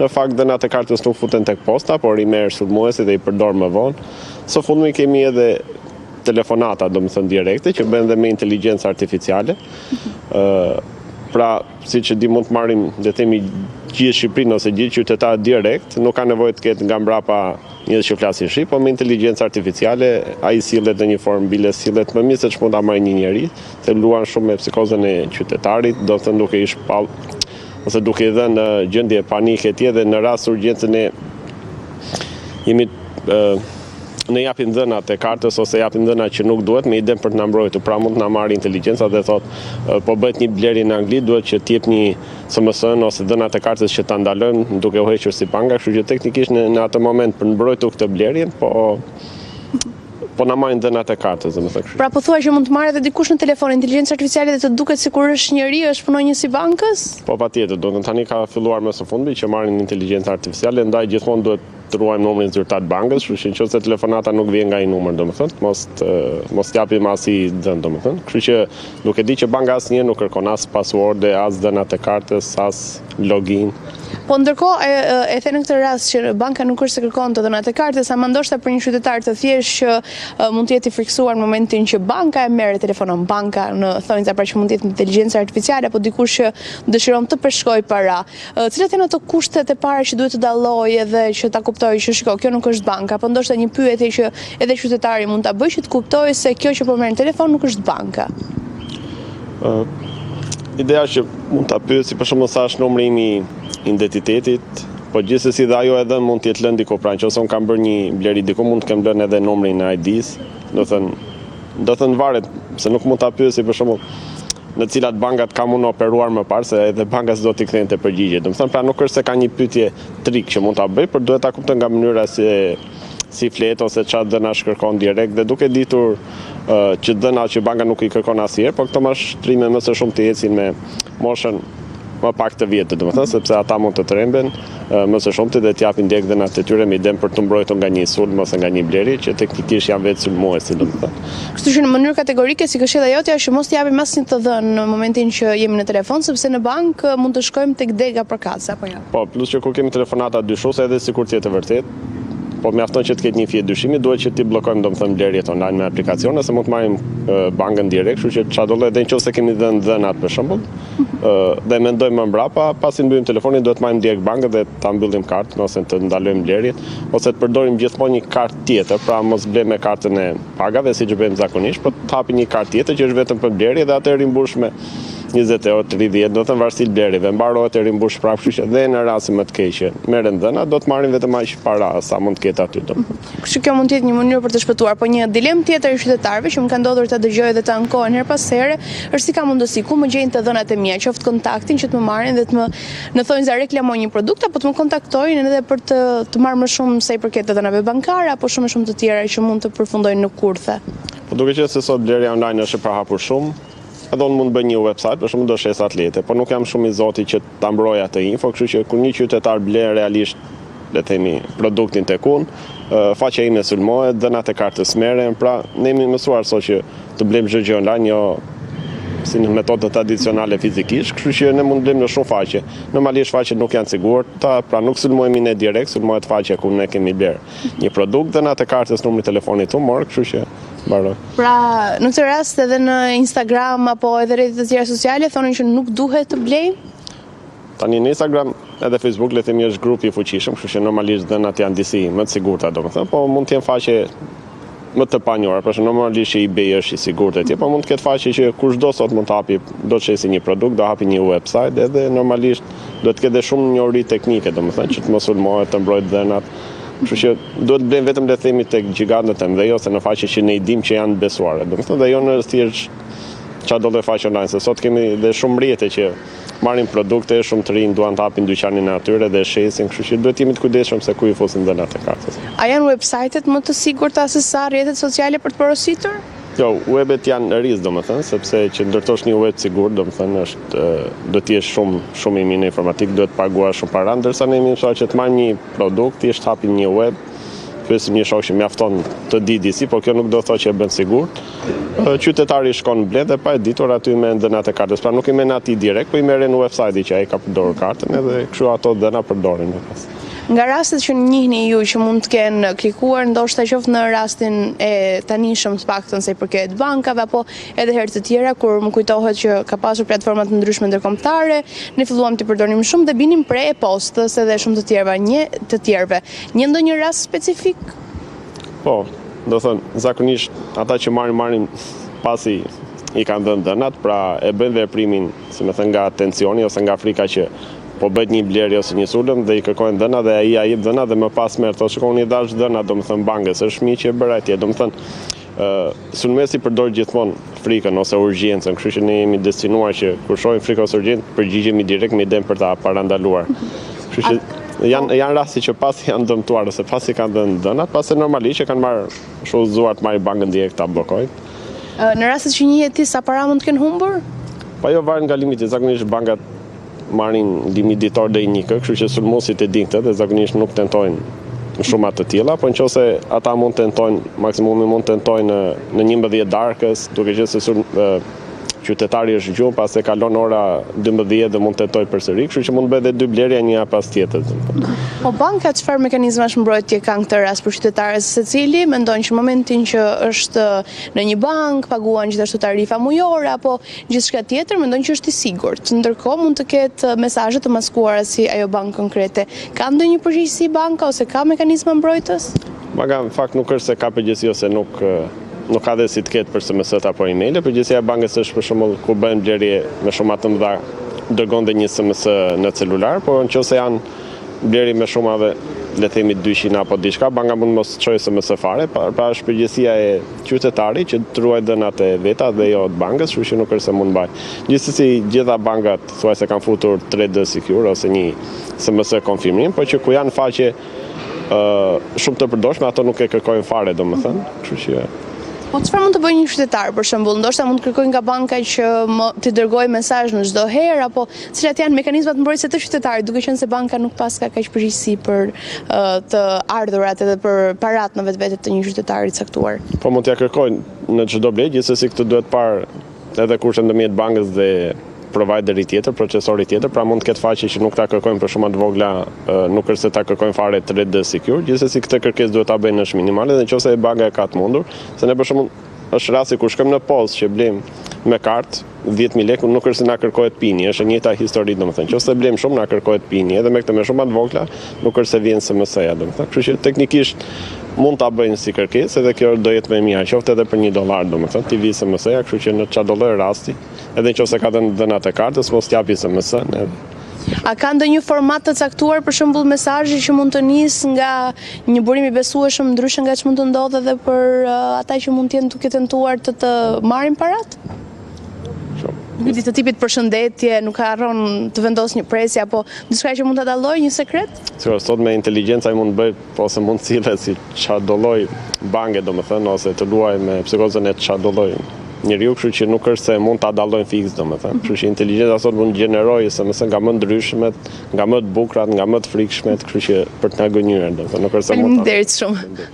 Në fakt dhënat e kartës nuk futen tek posta, por i merr sulmuesi dhe i përdor më vonë. Së fundmi kemi edhe telefonata, domethënë direkte, që bëhen dhe me inteligjencë artificiale. Pra, siç e di, mund të marrim, le të themi, gjithë Shqipërinë ose gjithë qytetarët direkt, nuk ka nevojë të ketë nga mbrapa një që flasin shqip, por me inteligjencë artificiale ai sillet në një formë bile sillet më mirë se ç'mund ta marrë një njerëz, se luan shumë me psikozën e qytetarit, do të thënë duke i shpall ose duke i dhënë gjendje panike etj, dhe në rast urgjencë ne jemi ne japim dhënat e kartës ose japim dhënat që nuk duhet me iden për të na mbrojtur. Pra mund të na marrë inteligjenca dhe thotë po bëhet një blerje në Angli, duhet që të jepni SMS-n ose dhënat e kartës që ta ndalojmë duke u hequr si panga, kështu që teknikisht në atë moment për mbrojtur këtë blerjen, po na marrin dhënat e kartës, domethënë. Pra po thua që mund të marrë edhe dikush në telefon inteligjencë artificiale dhe të duket sikur është njeri, është punonjës i bankës? Po patjetër, do të tani ka filluar më së fundmi që marrin inteligjencë artificiale, ndaj gjithmonë duhet të ruajmë numrin zyrtar të bankës, kështu që nëse telefonata nuk vjen nga ai numër, domethënë, mos japim asnjë dhënë, domethënë. Kështu që duke di që banka asnjëherë nuk kërkon as password, as dhënat e kartës, as login. Po ndërkohë e the në këtë rast që banka nuk është se kërkon të dhënat e kartës, ama ndoshta për një qytetar të thjeshtë që mund të jetë i friksuar në momentin që banka e merr telefonon, banka në thonjza, pra që mund të jetë inteligjencë artificiale apo dikush që dëshiron të përshkojë para. Cilat janë ato kushtet e para që duhet të dallojë edhe që ta kuptojë që shiko, kjo nuk është banka, po ndoshta një pyetje që edhe qytetari mund ta bëjë që të kuptojë se kjo që po merr në telefon nuk është banka. Ideja që mund ta pyesi për shembull sa është numri im i identitetit, po gjithsesi dhe ajo edhe mund të jetë lënë diku, pra nëse unë kam bërë një bleri diku, mund të kem lënë edhe numrin e ID-s, do thënë varet, se nuk mund ta pyesi për shembull në cilat bankat kam unë operuar më parë, se edhe bankas do t'i kthejnë të përgjigje. Do të thënë, pra nuk është se ka një pyetje trik që mund ta bëj, por duhet ta kuptoj nga mënyra si flet ose çfarë dhëna shkërkon direkt, dhe duke ditur që dhëna që banka nuk i kërkon asnjëherë, por këto mashtrime më së shumë të ecin me moshën më pak të vjetë, domethënë, sepse ata mund të tremben më së shumti dhe t'japin direkt dhënat e tyre me iden për të mbrojtur nga një sulm ose nga një blerje që teknikisht janë vetë sulmuesi, domethënë. Kështu që në mënyrë kategorike si këshilla jote është që mos t'japim asnjë të dhënë në momentin që jemi në telefon, sepse në bankë mund të shkojmë tek dega përkatëse apo jo. Po, plus që kur kemi telefonata dyshuese, edhe sikur të jetë vërtet, po mjafton që të ketë një fije dyshimi, duhet që t'i bllokojmë domethënë blerjet online me aplikacione, se mund të marrim bankën direkt, kështu që çfarë do lloj, edhe nëse kemi dhënë dhënat për shembull, dhe mendojmë më mbrapa, pasi mbyllim telefonin, duhet të marrim direkt bankën dhe ta mbyllim kartën ose të ndalojmë blerjet, ose të përdorim gjithmonë një kartë tjetër, pra mos blejmë me kartën e pagave siç bëjmë zakonisht, por të hapim një kartë tjetër që është vetëm për blerje dhe atë rimbush me 20 euro, 30, do të thënë varësisht blerjeve, mbarohet e rimbush prapë, kështu që dhe në raste më të keqe merren dhëna, do të marrin vetëm aq para sa mund të ketë aty. Kështu kjo mund të jetë një mënyrë për të shpëtuar, po një dilemë tjetër e qytetarëve që më ka ndodhur të dëgjoj dhe të ankohen her pas here, është si ka mundësi ku më gjejnë të dhënat e mia, qoftë kontaktin që të më marrin dhe të më në thonjza reklamoj një produkt apo të më kontaktojnë edhe për të marrë më shumë sa i përket të dhënave bankare apo shumë të tjera që mund të përfundojnë në kurthe. Po duke qenë se sot blerja online është e përhapur shumë, edhe unë mund të bëj një website, për shembull do shes atlete, por nuk jam shumë i zoti që ta mbroj atë info, kështu që kur një qytetar blen realisht, le të themi, produktin tek unë, faqja ime sulmohet, dhënat e kartës merren, pra ne jemi mësuar sot që të blejmë çdo gjë online, jo si në metodë tradicionale fizikisht, kështu që ne mund të blejmë në shumë faqe. Normalisht faqet nuk janë sigurta, pra nuk sulmohemi ne direkt, sulmohet faqja ku ne kemi bler një produkt, dhënat e kartës, numri i telefonit tu mor, kështu që mbaroj. Pra, në këtë rast edhe në Instagram apo edhe rrjetet e tjera sociale thonin që nuk duhet të blejmë? Tani në Instagram edhe Facebook le të themi është grup i fuqishëm, kështu që normalisht dhënat janë disi më të sigurta, domethënë, po mund të jenë faqe më të panjohura, për shembull normalisht që eBay është i sigurt etj, po mund të ketë faqe që kushdo sot mund të hapi, do të shesi një produkt, do hapi një website, edhe normalisht do të ketë shumë njohuri teknike, domethënë, që të mos sulmohet, të mbrojë dhënat. Kështu që duhet të blejmë vetëm le të themi tek gjigantët e mëdhenj ose në faqe që ne i dimë që janë besuara, domethënë, dhe jo në thjesht çfarë do të faqe online, se sot kemi dhe shumë rrjete që marrin produkte shumë të rinj, duan të hapin dyqanin e atyre dhe shesin, kështu që duhet jemi të kujdesshëm se ku i fusin dhënat e kartës. A janë website-et më të sigurta se sa rrjetet sociale për të porositur? Jo, webet janë risk, domethënë, sepse që ndërtosh një web sigurt, domethënë do të jesh shumë i mirë në informatik, duhet të paguash shumë para, ndërsa ne jemi mësuar që të marrim një produkt, thjesht hapim një web, pyesim një shok që mjafton të di disi, por kjo nuk do të thotë që e bën sigurt. Qytetari shkon blen dhe pa e ditur aty me dhënat e kartës. Pra nuk i merren atij direkt, po i merren në website që ai ka përdorur kartën edhe kështu ato dhëna përdoren më pas. Nga rastet që njihni ju që mund të kenë klikuar, ndoshta qoftë në rastin e tanishëm të paktën se i përket bankave, apo edhe herë të tjera kur më kujtohet që ka pasur platforma të ndryshme ndërkombëtare, ne filluam të përdorim shumë dhe binim prej e-postës edhe shumë të tjerëve. Një ndonjë rast specifik? Po, do thënë, zakonisht ata që marrin pasi i kanë dhënë dhënat, pra e bëjnë veprimin, si më thënë, nga tensioni ose nga frika që po bëjt një blerje ose një sulm dhe i kërkojnë dhëna dhe ai jep dhëna dhe më pas merr thotë shkoni i dash dhëna, domethënë bankës, është fëmijë që e bëra atje, domethënë sulmesi përdor gjithmonë frikën ose urgjencën, kështu që ne jemi destinuar që kur shohim frikë ose urgjencë përgjigjemi direkt me idem për ta parandaluar. Kështu që janë raste që pasi janë dëmtuar ose pasi kanë dhënë dhënat, pasi normalisht që kanë marrë shullzuar të marrin bankën direkt ta bllokojnë. Në rastet që njihet ti sa para mund të kenë humbur? Po jo varet nga limiti, zakonisht bankat marrin limit ditor deri 1 kg, kështu që sulmuesit e dinë këtë dhe zakonisht nuk tentojnë shumë të tilla, po nëse ata mund tentojnë, maksimumi mund tentojnë në 11 darkës, duke qenë se qytetari është gjumë, pas e kalon ora 12 dhe mund tentojë përsëri, kështu që mund bëhet edhe 2 blerje një pas tjetër. Po banka çfarë mekanizmash mbrojtje kanë këtë rast për qytetarët, secili mendojnë që momentin që është në një bank, paguan gjithashtu tarifa mujore apo gjithçka tjetër, mendojnë që është i sigurt. Ndërkohë mund të ketë mesazhe të maskuara si ajo bankë konkrete. Ka ndonjë përgjegjësi banka ose ka mekanizma mbrojtës? Banka në fakt nuk është se ka përgjegjësi ose nuk ka dhe si të ketë për SMS apo email, përgjegjësia e bankës është për shembull kur bën blerje me shumë të mëdha, dërgon dhe një SMS në celular, por nëse janë blerje me shumave, le të themi 200 apo diçka, banka mund mos çojë SMS fare, pra është përgjegjësia e qytetarit që të ruajë dhënat e veta dhe jo të bankës, kështu që nuk është se mund mbaj. Gjithsesi gjitha bankat thuajse kanë futur 3D secure ose një SMS konfirmim, por që ku janë faqe shumë të përdorshme, ato nuk e kërkojnë fare, domethënë, kështu që Po çfarë mund të bëjë një qytetar për shembull? Ndoshta mund të kërkojë nga banka që të dërgojë mesazh në çdo herë apo cilat janë mekanizmat mbrojtëse të qytetarit, duke qenë se banka nuk pas ka kaq përgjegjësi për të ardhurat edhe për parat në vetvete të një qytetari të caktuar. Po mund t'ia kërkojnë në çdo blerje, gjithsesi këtë duhet parë edhe kushtet ndërmjet bankës dhe provideri tjetër, procesori tjetër, pra mund të ketë faqe që nuk ta kërkojnë për shumë të vogla, nuk është se ta kërkojnë fare 3D secure, gjithsesi këtë kërkesë duhet ta bëjnë në minimale dhe nëse banka e ka të mundur, se ne për shembull është rasti kur shkojmë në postë që blejmë me kartë 10.000 lekë, nuk është se na kërkohet pini, është e njëjta histori domethënë. Nëse blejmë shumë na kërkohet pini, edhe me këtë me shumë të vogla, nuk është se vjen SMS-ja domethënë. Kështu që teknikisht mund ta bëjnë si kërkesë, edhe kjo do jetë më e mirë, qoftë edhe për $1, domethënë, ti vi SMS-ja, kështu që në çdo lloj rasti, edhe nëse ka dhënat e kartës, mos t'japi SMS-n. A ka ndonjë format të caktuar, për shembull mesazhi që mund të nis nga një burim i besueshëm, ndryshe nga ç'mund të ndodhë edhe për ata që mund të jenë duke tentuar të marrin parat? Një të tipit përshëndetje, nuk harron të vendos një presje apo diçka që mund ta dallojë një sekret? Sigurisht, sot me inteligjencë ai mund bëj, ose mund sillet si çdo lloj banke, domethënë, ose të luaj me psikozën e çdo lloj njeriu, kështu që nuk është se mund ta dallojnë fiks, domethënë. Kështu që inteligjenca sot mund gjenerojë SMS nga më ndryshmet, nga më të bukura, nga më të frikshmet, kështu që për të na gënjur, domethënë, nuk është se mund ta. Faleminderit shumë.